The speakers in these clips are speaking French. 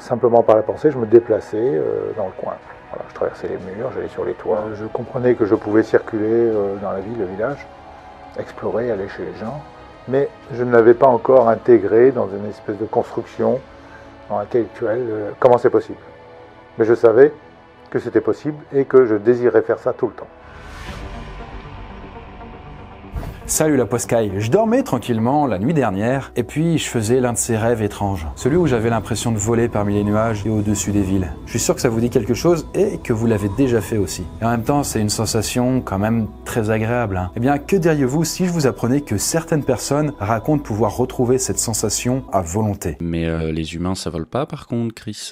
simplement par la pensée, je me déplaçais dans le coin. Voilà, je traversais les murs, j'allais sur les toits. Je comprenais que je pouvais circuler dans la ville, le village, explorer, aller chez les gens, mais je ne l'avais pas encore intégré dans une espèce de construction intellectuelle. Comment c'est possible? Mais je savais que c'était possible et que je désirais faire ça tout le temps. Salut la Poscaille, je dormais tranquillement la nuit dernière et puis je faisais l'un de ces rêves étranges. Celui où j'avais l'impression de voler parmi les nuages et au-dessus des villes. Je suis sûr que ça vous dit quelque chose et que vous l'avez déjà fait aussi. Et en même temps, c'est une sensation quand même très agréable. Hein. Eh bien, que diriez-vous si je vous apprenais que certaines personnes racontent pouvoir retrouver cette sensation à volonté? Mais les humains ça vole pas par contre, Chris.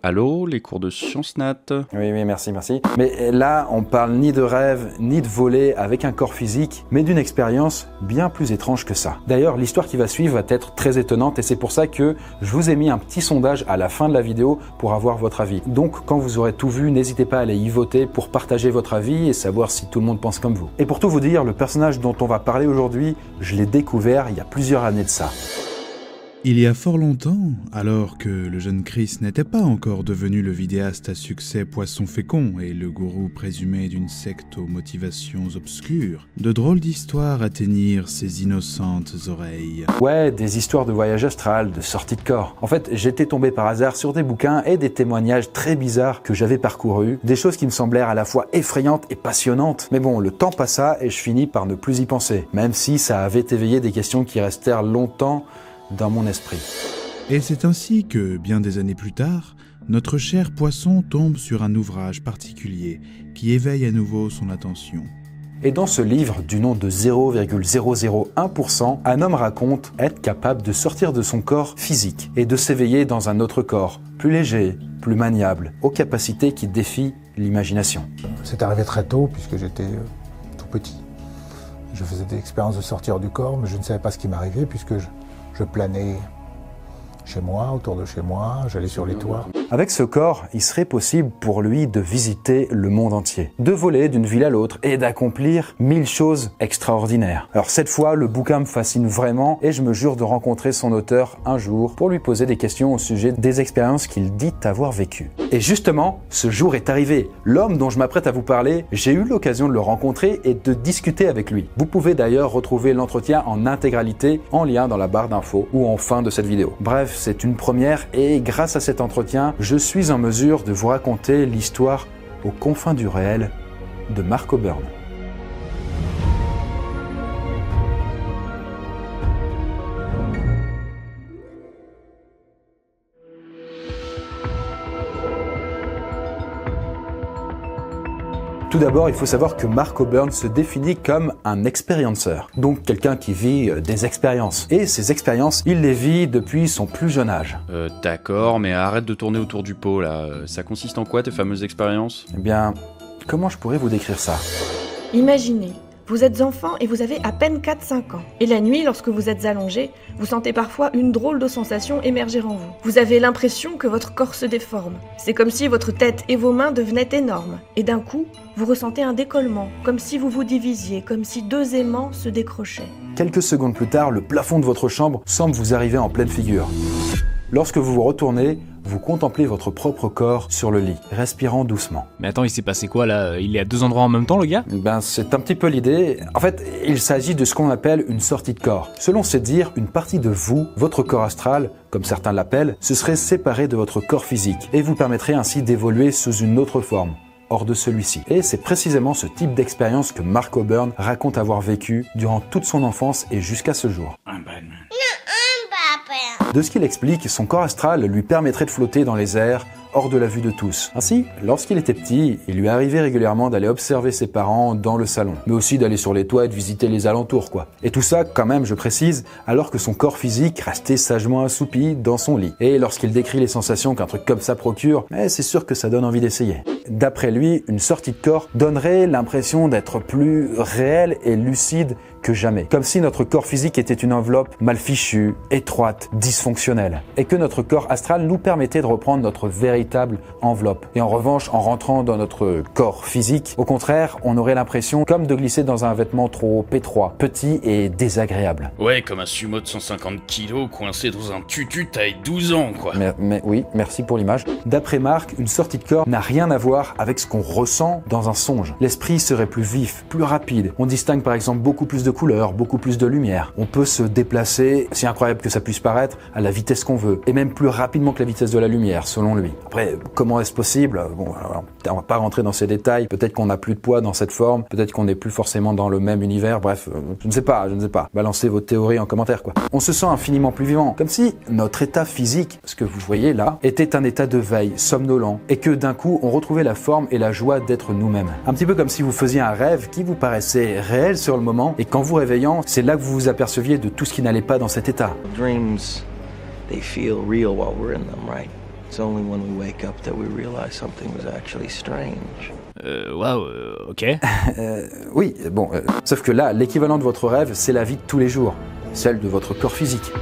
Allô, les cours de Sciences Nat? Oui, merci. Mais là, on parle ni de rêve, ni de voler avec un corps physique, mais d'une expérience bien plus étrange que ça. D'ailleurs, l'histoire qui va suivre va être très étonnante et c'est pour ça que je vous ai mis un petit sondage à la fin de la vidéo pour avoir votre avis. Donc, quand vous aurez tout vu, n'hésitez pas à aller y voter pour partager votre avis et savoir si tout le monde pense comme vous. Et pour tout vous dire, le personnage dont on va parler aujourd'hui, je l'ai découvert il y a plusieurs années de ça. Il y a fort longtemps, alors que le jeune Chris n'était pas encore devenu le vidéaste à succès Poisson Fécond et le gourou présumé d'une secte aux motivations obscures, de drôles d'histoires atteignirent ses innocentes oreilles. Ouais, des histoires de voyage astral, de sortie de corps. En fait, j'étais tombé par hasard sur des bouquins et des témoignages très bizarres que j'avais parcourus, des choses qui me semblèrent à la fois effrayantes et passionnantes. Mais bon, le temps passa et je finis par ne plus y penser, même si ça avait éveillé des questions qui restèrent longtemps dans mon esprit. Et c'est ainsi que, bien des années plus tard, notre cher Poisson tombe sur un ouvrage particulier qui éveille à nouveau son attention. Et dans ce livre, du nom de 0,001%, un homme raconte être capable de sortir de son corps physique et de s'éveiller dans un autre corps, plus léger, plus maniable, aux capacités qui défient l'imagination. C'est arrivé très tôt puisque j'étais tout petit. Je faisais des expériences de sortir du corps, mais je ne savais pas ce qui m'arrivait puisque je planais chez moi, autour de chez moi, j'allais sur les toits. Avec ce corps, il serait possible pour lui de visiter le monde entier, de voler d'une ville à l'autre et d'accomplir 1000 choses extraordinaires. Alors cette fois, le bouquin me fascine vraiment et je me jure de rencontrer son auteur un jour pour lui poser des questions au sujet des expériences qu'il dit avoir vécues. Et justement, ce jour est arrivé. L'homme dont je m'apprête à vous parler, j'ai eu l'occasion de le rencontrer et de discuter avec lui. Vous pouvez d'ailleurs retrouver l'entretien en intégralité en lien dans la barre d'infos ou en fin de cette vidéo. Bref, c'est une première et grâce à cet entretien, je suis en mesure de vous raconter l'histoire aux confins du réel de Mark O'Byrne. Tout d'abord, il faut savoir que Mark O'Byrne se définit comme un expérienceur, donc quelqu'un qui vit des expériences. Et ces expériences, il les vit depuis son plus jeune âge. D'accord, mais arrête de tourner autour du pot là. Ça consiste en quoi tes fameuses expériences? Eh bien, comment je pourrais vous décrire ça? Imaginez, vous êtes enfant et vous avez à peine 4-5 ans. Et la nuit, lorsque vous êtes allongé, vous sentez parfois une drôle de sensation émerger en vous. Vous avez l'impression que votre corps se déforme. C'est comme si votre tête et vos mains devenaient énormes. Et d'un coup, vous ressentez un décollement, comme si vous vous divisiez, comme si deux aimants se décrochaient. Quelques secondes plus tard, le plafond de votre chambre semble vous arriver en pleine figure. Lorsque vous vous retournez, vous contemplez votre propre corps sur le lit, respirant doucement. Mais attends, il s'est passé quoi là? Il est à deux endroits en même temps le gars? Ben, c'est un petit peu l'idée. En fait, il s'agit de ce qu'on appelle une sortie de corps. Selon ces dires, une partie de vous, votre corps astral, comme certains l'appellent, se serait séparée de votre corps physique et vous permettrait ainsi d'évoluer sous une autre forme, hors de celui-ci. Et c'est précisément ce type d'expérience que Mark O'Byrne raconte avoir vécu durant toute son enfance et jusqu'à ce jour. De ce qu'il explique, son corps astral lui permettrait de flotter dans les airs, hors de la vue de tous. Ainsi, lorsqu'il était petit, il lui arrivait régulièrement d'aller observer ses parents dans le salon, mais aussi d'aller sur les toits et de visiter les alentours, quoi. Et tout ça, quand même, je précise, alors que son corps physique restait sagement assoupi dans son lit. Et lorsqu'il décrit les sensations qu'un truc comme ça procure, c'est sûr que ça donne envie d'essayer. D'après lui, une sortie de corps donnerait l'impression d'être plus réelle et lucide que jamais. Comme si notre corps physique était une enveloppe mal fichue, étroite, dysfonctionnelle. Et que notre corps astral nous permettait de reprendre notre véritable enveloppe. Et en revanche, en rentrant dans notre corps physique, au contraire, on aurait l'impression comme de glisser dans un vêtement trop étroit, petit et désagréable. Ouais, comme un sumo de 150 kilos coincé dans un tutu taille 12 ans, quoi. Mais oui, merci pour l'image. D'après Marc, une sortie de corps n'a rien à voir avec ce qu'on ressent dans un songe. L'esprit serait plus vif, plus rapide. On distingue par exemple beaucoup plus de couleurs, beaucoup plus de lumière. On peut se déplacer, si incroyable que ça puisse paraître, à la vitesse qu'on veut. Et même plus rapidement que la vitesse de la lumière, selon lui. Après, comment est-ce possible? Bon, alors, on va pas rentrer dans ces détails. Peut-être qu'on n'a plus de poids dans cette forme. Peut-être qu'on n'est plus forcément dans le même univers. Bref, je ne sais pas. Balancez vos théories en commentaire, quoi. On se sent infiniment plus vivant. Comme si notre état physique, ce que vous voyez là, était un état de veille, somnolent. Et que d'un coup, on retrouvait la forme et la joie d'être nous-mêmes. Un petit peu comme si vous faisiez un rêve qui vous paraissait réel sur le moment. Et qu'en vous réveillant, c'est là que vous vous aperceviez de tout ce qui n'allait pas dans cet état. Dreams, they feel real while we're in them, right? It's only when we wake up that we realize something was actually strange. Ok. Oui, bon, sauf que là, l'équivalent de votre rêve, c'est la vie de tous les jours, celle de votre corps physique.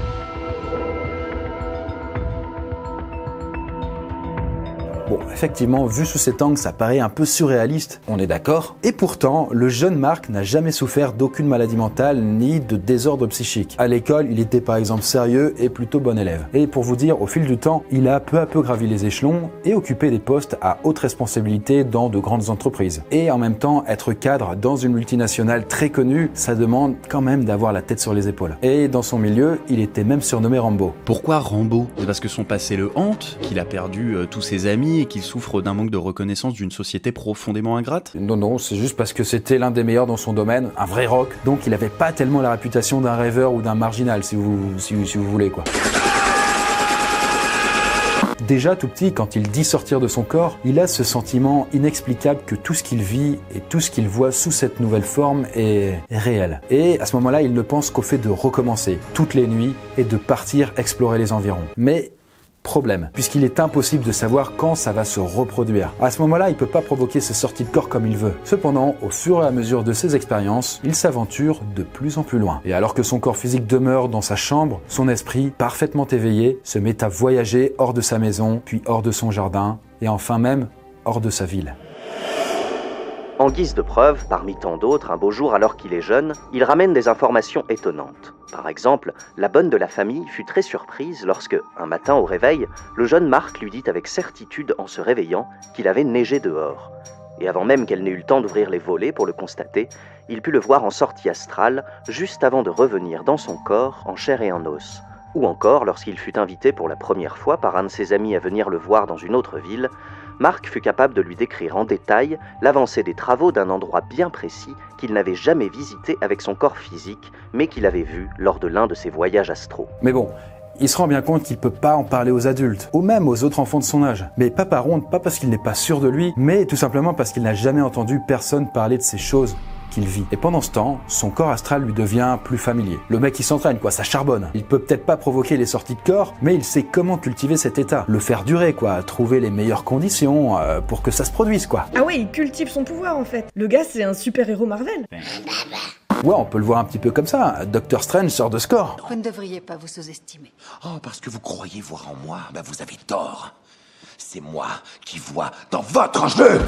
Bon, effectivement, vu sous cet angle, ça paraît un peu surréaliste, on est d'accord. Et pourtant, le jeune Marc n'a jamais souffert d'aucune maladie mentale ni de désordre psychique. À l'école, il était par exemple sérieux et plutôt bon élève. Et pour vous dire, au fil du temps, il a peu à peu gravi les échelons et occupé des postes à haute responsabilité dans de grandes entreprises. Et en même temps, être cadre dans une multinationale très connue, ça demande quand même d'avoir la tête sur les épaules. Et dans son milieu, il était même surnommé Rambo. Pourquoi Rambo? C'est parce que son passé le hante, qu'il a perdu tous ses amis et qu'il souffre d'un manque de reconnaissance d'une société profondément ingrate? Non, c'est juste parce que c'était l'un des meilleurs dans son domaine, un vrai rock, donc il avait pas tellement la réputation d'un rêveur ou d'un marginal, si vous voulez, quoi. Déjà tout petit, quand il dit sortir de son corps, il a ce sentiment inexplicable que tout ce qu'il vit et tout ce qu'il voit sous cette nouvelle forme est réel. Et à ce moment-là, il ne pense qu'au fait de recommencer toutes les nuits et de partir explorer les environs. Mais problème, puisqu'il est impossible de savoir quand ça va se reproduire. À ce moment-là, il peut pas provoquer ces sorties de corps comme il veut. Cependant, au fur et à mesure de ses expériences, il s'aventure de plus en plus loin. Et alors que son corps physique demeure dans sa chambre, son esprit, parfaitement éveillé, se met à voyager hors de sa maison, puis hors de son jardin, et enfin même hors de sa ville. En guise de preuve, parmi tant d'autres, un beau jour alors qu'il est jeune, il ramène des informations étonnantes. Par exemple, la bonne de la famille fut très surprise lorsque, un matin au réveil, le jeune Marc lui dit avec certitude en se réveillant qu'il avait neigé dehors. Et avant même qu'elle n'ait eu le temps d'ouvrir les volets pour le constater, il put le voir en sortie astrale, juste avant de revenir dans son corps en chair et en os. Ou encore, lorsqu'il fut invité pour la première fois par un de ses amis à venir le voir dans une autre ville, Marc fut capable de lui décrire en détail l'avancée des travaux d'un endroit bien précis qu'il n'avait jamais visité avec son corps physique, mais qu'il avait vu lors de l'un de ses voyages astraux. Mais bon, il se rend bien compte qu'il peut pas en parler aux adultes, ou même aux autres enfants de son âge. Mais pas par honte, pas parce qu'il n'est pas sûr de lui, mais tout simplement parce qu'il n'a jamais entendu personne parler de ces choses qu'il vit. Et pendant ce temps, son corps astral lui devient plus familier. Le mec il s'entraîne quoi, ça charbonne. Il peut peut-être pas provoquer les sorties de corps, mais il sait comment cultiver cet état. Le faire durer quoi, trouver les meilleures conditions pour que ça se produise quoi. Ah ouais, il cultive son pouvoir en fait. Le gars c'est un super-héros Marvel. Ouais, on peut le voir un petit peu comme ça. Doctor Strange sort de ce corps. Vous ne devriez pas vous sous-estimer. Oh, parce que vous croyez voir en moi, ben vous avez tort. C'est moi qui vois dans votre jeu.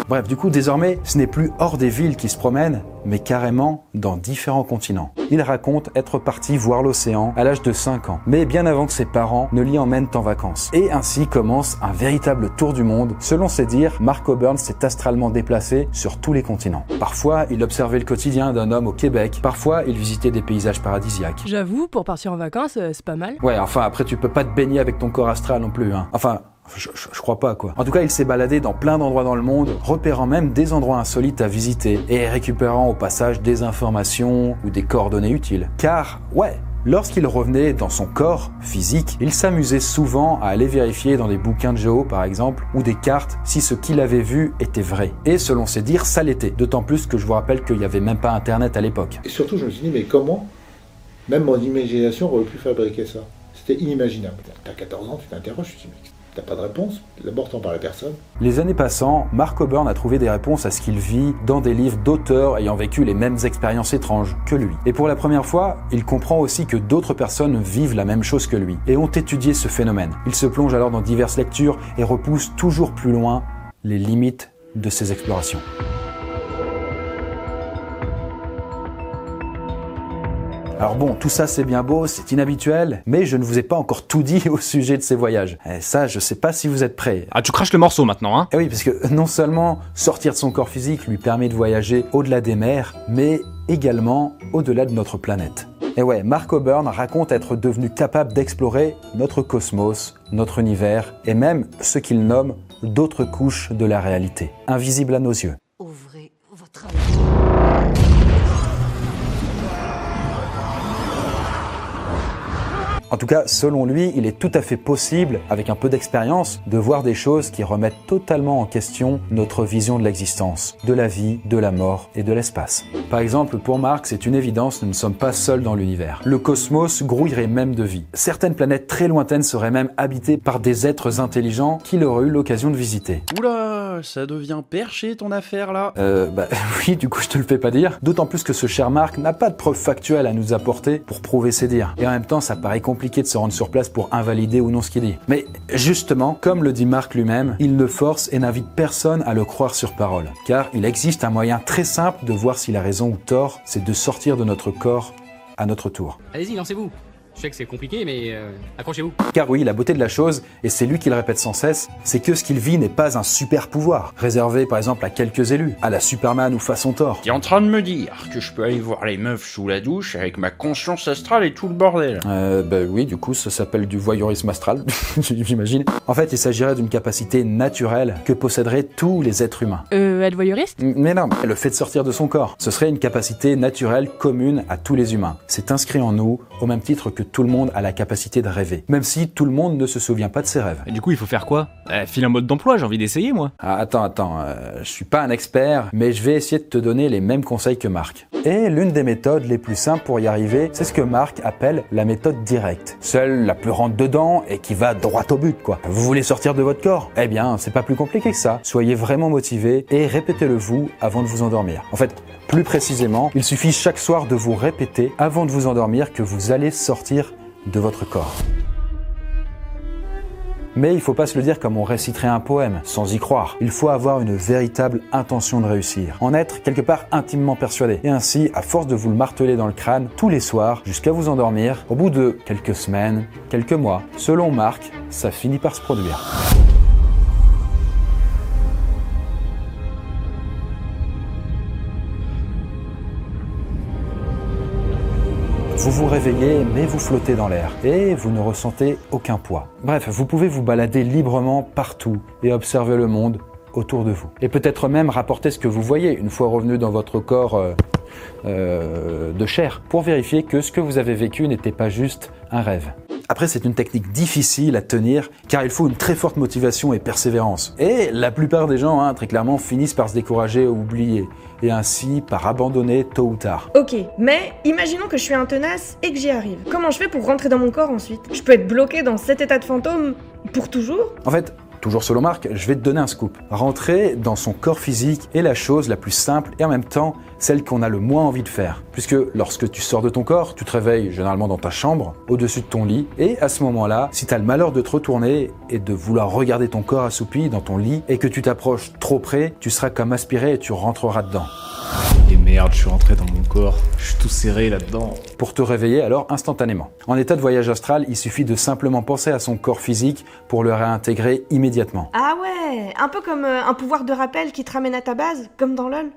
Bref, du coup, désormais, ce n'est plus hors des villes qui se promènent, mais carrément dans différents continents. Il raconte être parti voir l'océan à l'âge de 5 ans, mais bien avant que ses parents ne l'y emmènent en vacances. Et ainsi commence un véritable tour du monde. Selon ses dires, Mark O'Byrne s'est astralement déplacé sur tous les continents. Parfois, il observait le quotidien d'un homme au Québec. Parfois, il visitait des paysages paradisiaques. J'avoue, pour partir en vacances, c'est pas mal. Ouais, enfin, après, tu peux pas te baigner avec ton corps astral non plus, hein. Enfin... Je crois pas quoi. En tout cas, il s'est baladé dans plein d'endroits dans le monde, repérant même des endroits insolites à visiter et récupérant au passage des informations ou des coordonnées utiles. Car, ouais, lorsqu'il revenait dans son corps physique, il s'amusait souvent à aller vérifier dans des bouquins de géo par exemple, ou des cartes, si ce qu'il avait vu était vrai. Et selon ses dires, ça l'était. D'autant plus que je vous rappelle qu'il n'y avait même pas internet à l'époque. Et surtout, je me suis dit, mais comment même mon imagination aurait pu fabriquer ça? C'était inimaginable. T'as 14 ans, tu t'interroges, tu te dis, mais T'as pas de réponse, d'abord t'en parles à personne. Les années passant, Mark Coburn a trouvé des réponses à ce qu'il vit dans des livres d'auteurs ayant vécu les mêmes expériences étranges que lui. Et pour la première fois, il comprend aussi que d'autres personnes vivent la même chose que lui et ont étudié ce phénomène. Il se plonge alors dans diverses lectures et repousse toujours plus loin les limites de ses explorations. Alors bon, tout ça c'est bien beau, c'est inhabituel, mais je ne vous ai pas encore tout dit au sujet de ces voyages. Et ça, je sais pas si vous êtes prêts. Ah, tu craches le morceau maintenant, hein? Et oui, parce que non seulement sortir de son corps physique lui permet de voyager au-delà des mers, mais également au-delà de notre planète. Et ouais, Mark Coburn raconte être devenu capable d'explorer notre cosmos, notre univers, et même ce qu'il nomme d'autres couches de la réalité, invisibles à nos yeux. Ouvrez votre En tout cas, selon lui, il est tout à fait possible, avec un peu d'expérience, de voir des choses qui remettent totalement en question notre vision de l'existence, de la vie, de la mort et de l'espace. Par exemple, pour Mark, c'est une évidence, nous ne sommes pas seuls dans l'univers. Le cosmos grouillerait même de vie. Certaines planètes très lointaines seraient même habitées par des êtres intelligents qu'il aurait eu l'occasion de visiter. Oula, ça devient perché ton affaire là. Oui, du coup je te le fais pas dire. D'autant plus que ce cher Mark n'a pas de preuves factuelles à nous apporter pour prouver ses dires. Et en même temps, ça paraît compliqué de se rendre sur place pour invalider ou non ce qu'il dit. Mais justement, comme le dit Mark lui-même, il ne force et n'invite personne à le croire sur parole. Car il existe un moyen très simple de voir s'il a raison ou tort, c'est de sortir de notre corps à notre tour. Allez-y, lancez-vous. Je sais que c'est compliqué, mais accrochez-vous. Car oui, la beauté de la chose, et c'est lui qui le répète sans cesse, c'est que ce qu'il vit n'est pas un super pouvoir, réservé par exemple à quelques élus, à la Superman ou façon Thor. T'es en train de me dire que je peux aller voir les meufs sous la douche avec ma conscience astrale et tout le bordel? Oui, du coup, ça s'appelle du voyeurisme astral, j'imagine. En fait, il s'agirait d'une capacité naturelle que posséderaient tous les êtres humains. Être voyeuriste? Mais non, le fait de sortir de son corps, ce serait une capacité naturelle commune à tous les humains. C'est inscrit en nous, au même titre que tout le monde a la capacité de rêver, même si tout le monde ne se souvient pas de ses rêves. Et du coup, il faut faire quoi? File un mode d'emploi, j'ai envie d'essayer, moi. Ah, attends, je suis pas un expert, mais je vais essayer de te donner les mêmes conseils que Mark. Et l'une des méthodes les plus simples pour y arriver, c'est ce que Mark appelle la méthode directe. Celle la plus rentre dedans et qui va droit au but, quoi. Vous voulez sortir de votre corps? Eh bien, c'est pas plus compliqué que ça. Soyez vraiment motivé et répétez-le vous avant de vous endormir. En fait, plus précisément, il suffit chaque soir de vous répéter avant de vous endormir que vous allez sortir de votre corps. Mais il faut pas se le dire comme on réciterait un poème, sans y croire. Il faut avoir une véritable intention de réussir, en être quelque part intimement persuadé. Et ainsi, à force de vous le marteler dans le crâne tous les soirs, jusqu'à vous endormir, au bout de quelques semaines, quelques mois, selon Mark, ça finit par se produire. Vous vous réveillez, mais vous flottez dans l'air et vous ne ressentez aucun poids. Bref, vous pouvez vous balader librement partout et observer le monde autour de vous. Et peut-être même rapporter ce que vous voyez une fois revenu dans votre corps de chair pour vérifier que ce que vous avez vécu n'était pas juste un rêve. Après, c'est une technique difficile à tenir car il faut une très forte motivation et persévérance. Et la plupart des gens, très clairement, finissent par se décourager ou oublier et ainsi par abandonner tôt ou tard. Ok, mais imaginons que je suis un tenace et que j'y arrive. Comment je fais pour rentrer dans mon corps ensuite? Je peux être bloqué dans cet état de fantôme pour toujours? En fait, toujours selon Mark, je vais te donner un scoop. Rentrer dans son corps physique est la chose la plus simple et en même temps celle qu'on a le moins envie de faire. Puisque lorsque tu sors de ton corps, tu te réveilles généralement dans ta chambre, au-dessus de ton lit, et à ce moment-là, si tu as le malheur de te retourner et de vouloir regarder ton corps assoupi dans ton lit et que tu t'approches trop près, tu seras comme aspiré et tu rentreras dedans. Et merde, je suis rentré dans mon corps, je suis tout serré là-dedans. Pour te réveiller alors instantanément. En état de voyage astral, il suffit de simplement penser à son corps physique pour le réintégrer immédiatement. Ah ouais, un peu comme un pouvoir de rappel qui te ramène à ta base, comme dans LoL.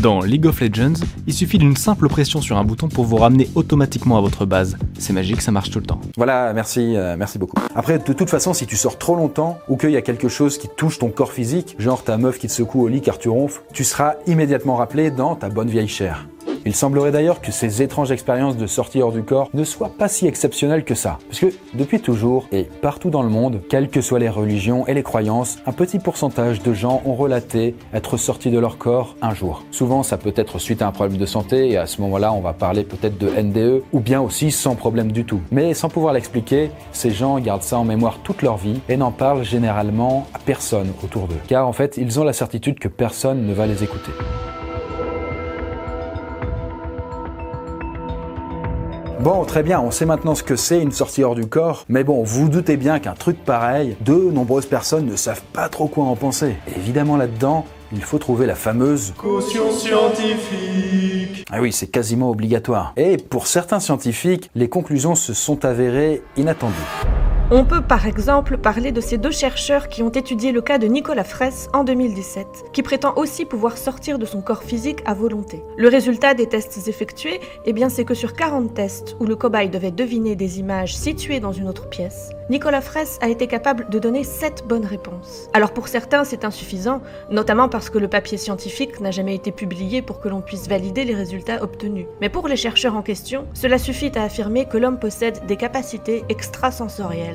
Dans League of Legends, il suffit d'une simple pression sur un bouton pour vous ramener automatiquement à votre base. C'est magique, ça marche tout le temps. Voilà, merci beaucoup. Après, de toute façon, si tu sors trop longtemps ou qu'il y a quelque chose qui touche ton corps physique, genre ta meuf qui te secoue au lit car tu ronfles, tu seras immédiatement rappelé dans ta bonne vieille chair. Il semblerait d'ailleurs que ces étranges expériences de sortie hors du corps ne soient pas si exceptionnelles que ça. Parce que depuis toujours, et partout dans le monde, quelles que soient les religions et les croyances, un petit pourcentage de gens ont relaté être sortis de leur corps un jour. Souvent, ça peut être suite à un problème de santé, et à ce moment-là, on va parler peut-être de NDE, ou bien aussi sans problème du tout. Mais sans pouvoir l'expliquer, ces gens gardent ça en mémoire toute leur vie et n'en parlent généralement à personne autour d'eux. Car en fait, ils ont la certitude que personne ne va les écouter. Bon, très bien, on sait maintenant ce que c'est une sortie hors du corps, mais bon, vous vous doutez bien qu'un truc pareil, de nombreuses personnes ne savent pas trop quoi en penser. Et évidemment là-dedans, il faut trouver la fameuse caution scientifique. Ah oui, c'est quasiment obligatoire. Et pour certains scientifiques, les conclusions se sont avérées inattendues. On peut par exemple parler de ces deux chercheurs qui ont étudié le cas de Nicolas Fraisse en 2017, qui prétend aussi pouvoir sortir de son corps physique à volonté. Le résultat des tests effectués, c'est que sur 40 tests où le cobaye devait deviner des images situées dans une autre pièce, Nicolas Fraisse a été capable de donner 7 bonnes réponses. Alors pour certains, c'est insuffisant, notamment parce que le papier scientifique n'a jamais été publié pour que l'on puisse valider les résultats obtenus. Mais pour les chercheurs en question, cela suffit à affirmer que l'homme possède des capacités extrasensorielles.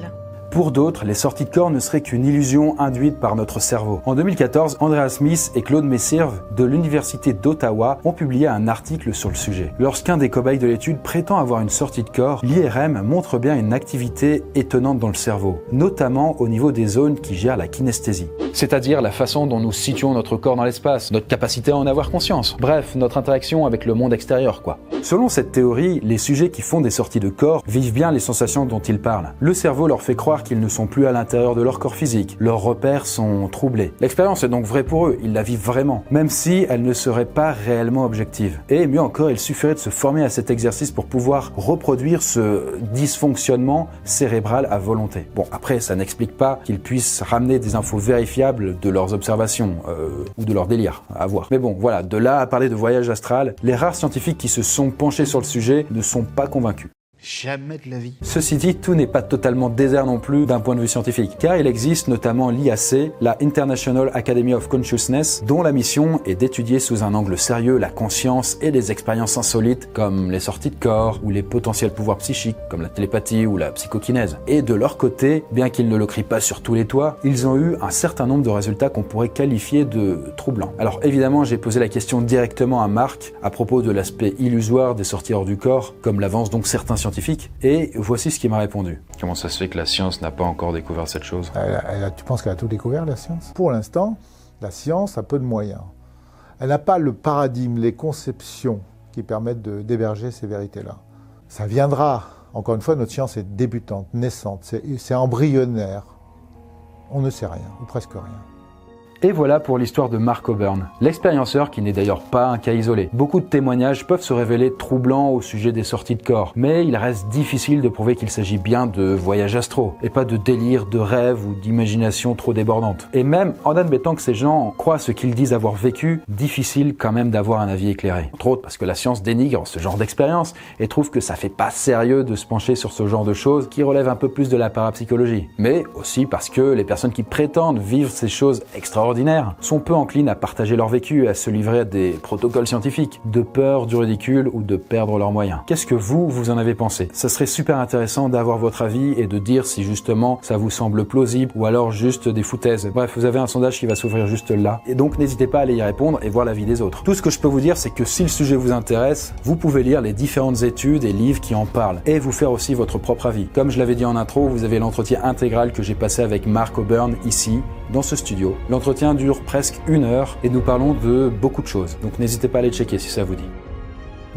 Pour d'autres, les sorties de corps ne seraient qu'une illusion induite par notre cerveau. En 2014, Andrea Smith et Claude Messirve de l'Université d'Ottawa ont publié un article sur le sujet. Lorsqu'un des cobayes de l'étude prétend avoir une sortie de corps, l'IRM montre bien une activité étonnante dans le cerveau, notamment au niveau des zones qui gèrent la kinesthésie. C'est-à-dire la façon dont nous situons notre corps dans l'espace, notre capacité à en avoir conscience. Bref, notre interaction avec le monde extérieur, quoi. Selon cette théorie, les sujets qui font des sorties de corps vivent bien les sensations dont ils parlent. Le cerveau leur fait croire qu'ils ne sont plus à l'intérieur de leur corps physique. Leurs repères sont troublés. L'expérience est donc vraie pour eux, ils la vivent vraiment, même si elle ne serait pas réellement objective. Et mieux encore, il suffirait de se former à cet exercice pour pouvoir reproduire ce dysfonctionnement cérébral à volonté. Bon, après, ça n'explique pas qu'ils puissent ramener des infos vérifiables de leurs observations, ou de leurs délires, à voir. Mais bon, voilà, de là à parler de voyage astral, les rares scientifiques qui se sont penchés sur le sujet ne sont pas convaincus. Jamais de la vie. Ceci dit, tout n'est pas totalement désert non plus d'un point de vue scientifique, car il existe notamment l'IAC, la International Academy of Consciousness, dont la mission est d'étudier sous un angle sérieux la conscience et les expériences insolites comme les sorties de corps ou les potentiels pouvoirs psychiques comme la télépathie ou la psychokinèse. Et de leur côté, bien qu'ils ne le crient pas sur tous les toits, ils ont eu un certain nombre de résultats qu'on pourrait qualifier de troublants. Alors évidemment, j'ai posé la question directement à Marc à propos de l'aspect illusoire des sorties hors du corps, comme l'avancent donc certains scientifiques. Et voici ce qu'il m'a répondu. Comment ça se fait que la science n'a pas encore découvert cette chose ? Tu penses qu'elle a tout découvert, la science ? Pour l'instant, la science a peu de moyens. Elle n'a pas le paradigme, les conceptions qui permettent d'héberger ces vérités-là. Ça viendra. Encore une fois, notre science est débutante, naissante, c'est embryonnaire. On ne sait rien, ou presque rien. Et voilà pour l'histoire de Mark O'Byrne, l'expérienceur qui n'est d'ailleurs pas un cas isolé. Beaucoup de témoignages peuvent se révéler troublants au sujet des sorties de corps, mais il reste difficile de prouver qu'il s'agit bien de voyages astraux, et pas de délire, de rêve ou d'imagination trop débordante. Et même en admettant que ces gens croient ce qu'ils disent avoir vécu, difficile quand même d'avoir un avis éclairé. Entre autres parce que la science dénigre ce genre d'expérience et trouve que ça fait pas sérieux de se pencher sur ce genre de choses qui relèvent un peu plus de la parapsychologie. Mais aussi parce que les personnes qui prétendent vivre ces choses extraordinaires sont peu enclines à partager leur vécu et à se livrer à des protocoles scientifiques, de peur du ridicule ou de perdre leurs moyens. Qu'est-ce que vous en avez pensé ? Ça serait super intéressant d'avoir votre avis et de dire si justement ça vous semble plausible ou alors juste des foutaises. Bref, vous avez un sondage qui va s'ouvrir juste là. Et donc n'hésitez pas à aller y répondre et voir l'avis des autres. Tout ce que je peux vous dire, c'est que si le sujet vous intéresse, vous pouvez lire les différentes études et livres qui en parlent et vous faire aussi votre propre avis. Comme je l'avais dit en intro, vous avez l'entretien intégral que j'ai passé avec Mark O'Byrne ici, dans ce studio. L'entretien dure presque 1 heure et nous parlons de beaucoup de choses. Donc n'hésitez pas à aller checker si ça vous dit.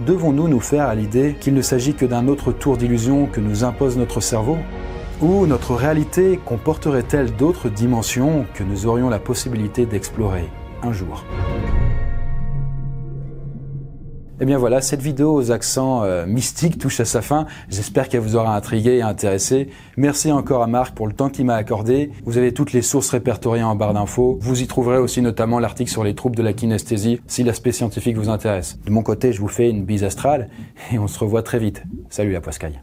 Devons-nous nous faire à l'idée qu'il ne s'agit que d'un autre tour d'illusion que nous impose notre cerveau ? Ou notre réalité comporterait-elle d'autres dimensions que nous aurions la possibilité d'explorer un jour ? Et bien voilà, cette vidéo aux accents mystiques touche à sa fin. J'espère qu'elle vous aura intrigué et intéressé. Merci encore à Marc pour le temps qu'il m'a accordé. Vous avez toutes les sources répertoriées en barre d'infos. Vous y trouverez aussi notamment l'article sur les troubles de la kinesthésie si l'aspect scientifique vous intéresse. De mon côté, je vous fais une bise astrale et on se revoit très vite. Salut la poiscaille.